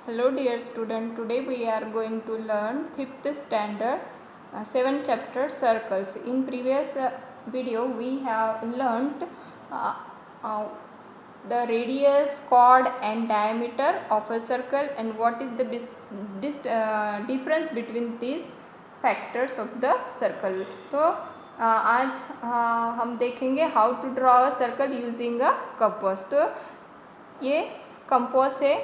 Hello dear student, today we are going to learn 5th standard 7th chapter circles. In previous video we have learnt uh, uh, the radius, chord and diameter of a circle and what is the difference between these factors of the circle. तो आज हम देखेंगे how to draw a circle using a compass. तो ये compass है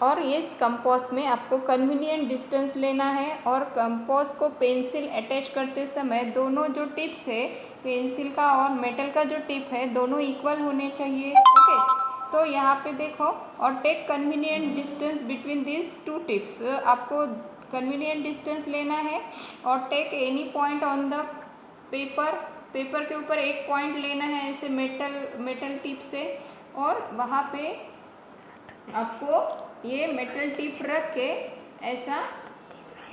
और ये इस कंपास में आपको कन्वीनियंट डिस्टेंस लेना है और कंपास को पेंसिल अटैच करते समय दोनों जो टिप्स है पेंसिल का और मेटल का जो टिप है दोनों इक्वल होने चाहिए. ओके, तो यहाँ पे देखो और take convenient distance between this two tips. आपको कन्वीनियंट डिस्टेंस लेना है और take any point on the paper के ऊपर एक पॉइंट लेना है ऐसे मेटल टिप से और वहाँ पे आपको ये मेटल टिप रख के ऐसा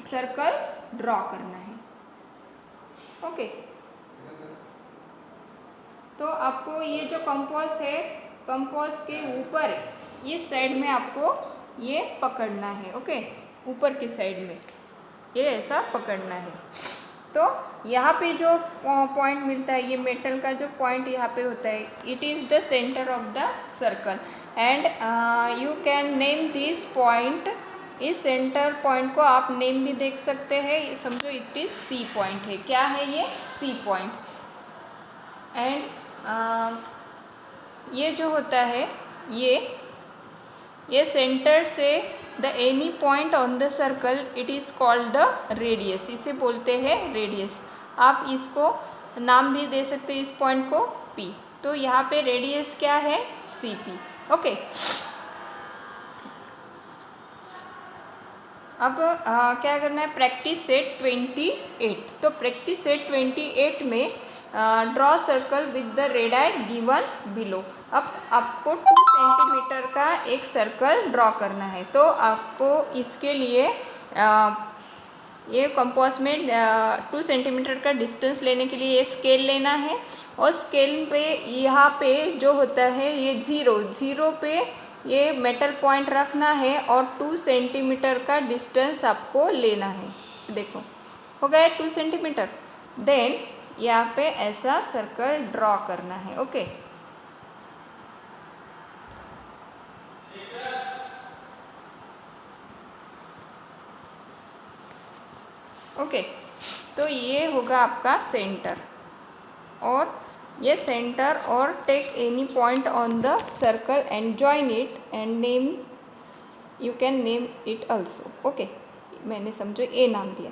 सर्कल ड्रॉ करना है. ओके, तो आपको ये जो कंपास है कंपास के ऊपर इस साइड में आपको ये पकड़ना है. ओके, ऊपर की साइड में ये ऐसा पकड़ना है. तो यहाँ पे जो पॉइंट मिलता है ये मेटल का जो पॉइंट यहाँ पे होता है it is the centre of the circle and you can name this point. इस सेंटर पॉइंट को आप नेम भी देख सकते हैं. समझो इट इज़ सी पॉइंट है. क्या है ये? C point. एंड ये जो होता है ये सेंटर से the any point on the circle it is called the radius. इसे बोलते हैं रेडियस. आप इसको नाम भी दे सकते हैं इस पॉइंट को P. तो यहाँ पे रेडियस क्या है? CP. ओके, अब क्या करना है? Practice set 28. तो प्रैक्टिस सेट 28 में draw circle with the radii given below. अब आपको 2 सेंटीमीटर का एक सर्कल ड्रॉ करना है. तो आपको इसके लिए ये कंपास में 2 सेंटीमीटर का डिस्टेंस लेने के लिए ये स्केल लेना है और स्केल पे यहाँ पे जो होता है ये जीरो पे ये मेटल पॉइंट रखना है और 2 सेंटीमीटर का डिस्टेंस आपको लेना है. देखो हो गया 2 सेंटीमीटर. देन यहाँ पे ऐसा सर्कल ड्रॉ करना है. ओके, ओके, तो ये होगा आपका सेंटर और ये सेंटर और take any point on the circle and join it and name you can name it also. Okay, मैंने समझो ए नाम दिया.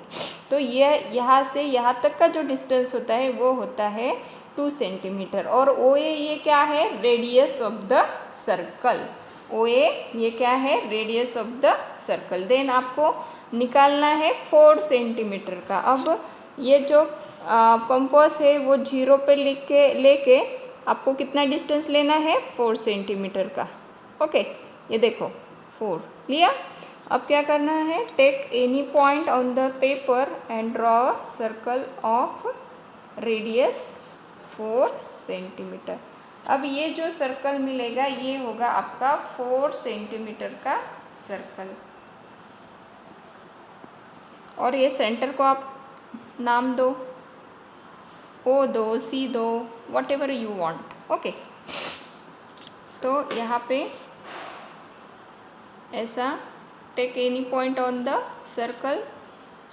तो ये यहाँ से यहाँ तक का जो डिस्टेंस होता है वो होता है 2 सेंटीमीटर और OA ये क्या है? Radius of the circle. OA ये क्या है? Radius of the circle. Then आपको निकालना है 4 सेंटीमीटर का. अब ये जो कंपास है वो जीरो पे लेके आपको कितना डिस्टेंस लेना है? 4 सेंटीमीटर का. ओके, ये देखो 4 लिया. अब क्या करना है? Take any point on the paper and draw circle of radius 4 centimetre. अब ये जो सर्कल मिलेगा ये होगा आपका 4 सेंटीमीटर का सर्कल और ये सेंटर को आप नाम दो, O दो, C दो, whatever you want. Okay, तो यहाँ पे ऐसा take any point on the circle.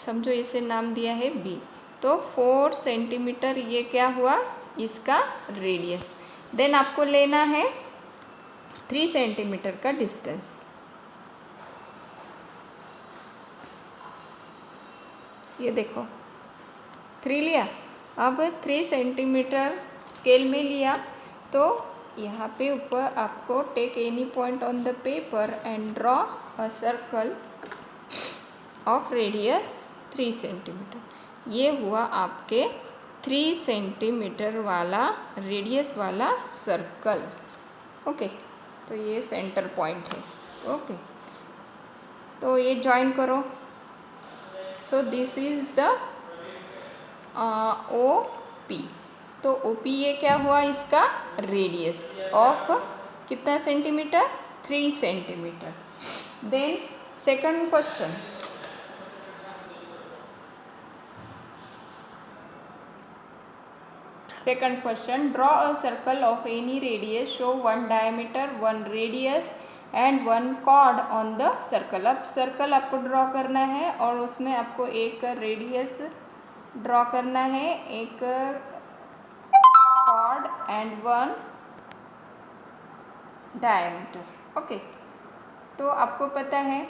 समझो इसे नाम दिया है B. तो 4 सेंटीमीटर ये क्या हुआ? इसका रेडियस. देन आपको लेना है 3 सेंटीमीटर का डिस्टेंस. ये देखो 3 लिया. अब 3 सेंटीमीटर स्केल में लिया तो यहाँ पे ऊपर आपको take any point on the paper and draw a circle of radius 3 centimetre. ये हुआ आपके 3 सेंटीमीटर वाला रेडियस वाला सर्कल. ओके, तो ये सेंटर पॉइंट है. ओके, तो ये जॉइन करो. So this is the OP. तो OP ये क्या हुआ? इसका रेडियस ऑफ कितना centimetre? 3 centimetre. Then second question, second question, draw a circle of any radius, show one diameter, one radius and one chord on the circle. अब circle आपको draw करना है और उसमें आपको एक रेडियस ड्रॉ करना है, एक chord and one diameter. Okay, तो आपको पता है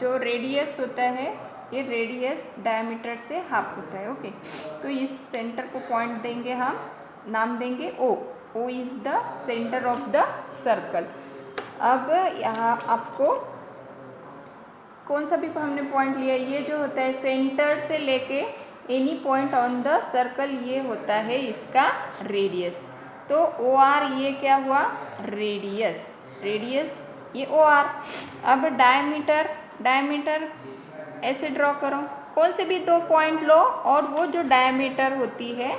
जो रेडियस होता है ये रेडियस डायमीटर से हाफ होता है. ओके, तो इस सेंटर को पॉइंट देंगे, हम नाम देंगे O. O is the centre of the circle. अब यहाँ आपको कौन सा भी हमने पॉइंट लिया, ये जो होता है सेंटर से लेके any point on the circle, ये होता है इसका रेडियस. तो ओ आर ये क्या हुआ, रेडियस. रेडियस ये ओ आर. अब डायमीटर, डायमीटर ऐसे ड्रॉ करो, कौन से भी दो पॉइंट लो और वो जो डायमीटर होती है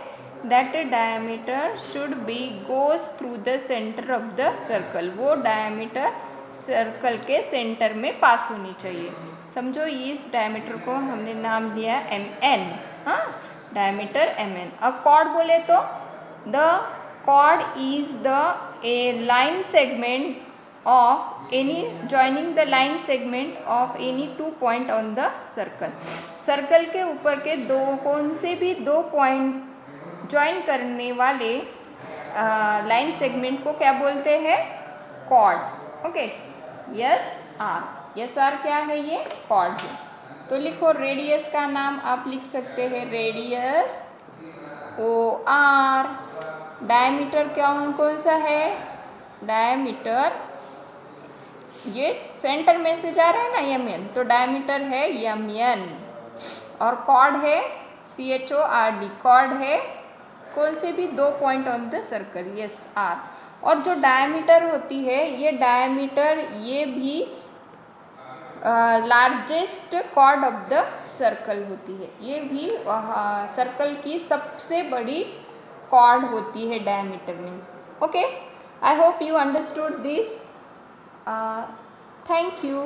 that diameter should be goes through the centre of the circle. वो डायमीटर सर्कल के सेंटर में पास होनी चाहिए. समझो, इस डायमीटर को हमने नाम दिया एम एन. हाँ, डायमीटर एम एन. अब कॉर्ड बोले तो the chord is the a line segment of any joining the line segment of any two point on the circle. Circle के ऊपर के दो कौन से भी दो पॉइंट ज्वाइन करने वाले लाइन सेगमेंट को क्या बोलते हैं, chord. Okay, S R. S R क्या है, ये कॉर्ड है. तो लिखो, रेडियस का नाम आप लिख सकते हैं रेडियस ओ आर. डायमीटर क्या कौन सा है, डायमीटर ये सेंटर में से जा रहा है ना, एम एन, तो डायमीटर है एम एन. और कॉर्ड है C H O R D. Chord है कौन से भी दो point on the circle, S R. और जो डायमीटर होती है ये डायमीटर ये भी largest chord of the circle होती है. ये भी सर्कल की सबसे बड़ी कॉर्ड होती है diameter means. Okay, I hope you understood this. Thank you.